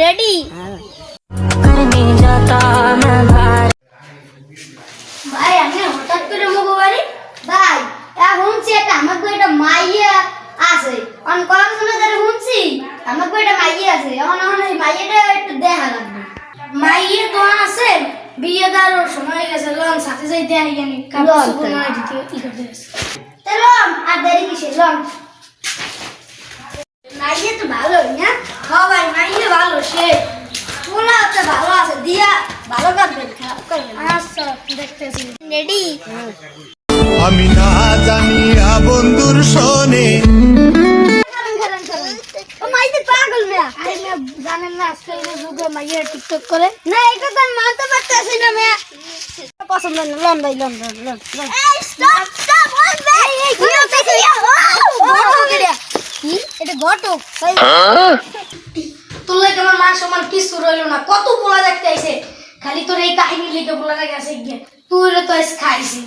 Ready? ভাই আমি হঠাৎ করে মুখ বাড়ি ভাই শুনছি একটা আমাকে একটা মাইয়া আছে অন কয়েক শুনে ধরে শুনছি আমাকে একটা মাইয়া আছে এখন এখন এই মাইয়াটা একটু দেখা লাগবে। মাইয়া তো আছে বিয়ে দেওয়ার সময় হয়ে গেছে লন সাথে যাই দেখাই জানি কাপড় চোপড় নয় দিতে কি করতে গেছে লন আর দেরি কিসে লন। মাইয়া তো ভালোই না? হ্যাঁ ভাই মাইয়া ভালো সে পোলা হচ্ছে ভালো আছে দিয়া ভালো কাটবেন খারাপ করবেন। আচ্ছা দেখতেছি রেডি? আমি না জানিয়া বন্ধুর শোনে পাগল মেয়া আরে মেয়া জানেন না আজকে এই যুগে মাইয়া টিকটক করে না এটা তো মানতে পারতেছি না মেয়া পছন্দ না লন ভাই লন লন লন লন এই স্টপ স্টপ ওই ভাই এই কি হচ্ছে কি এটা ঘটক তোর লাগে আমার মান সম্মান কিছু রইলো না কত পোলা দেখতে আইছে খালি তোর এই কাহিনী লিখে পোলা লাগে আছে গিয়ে তুই তো খাইছি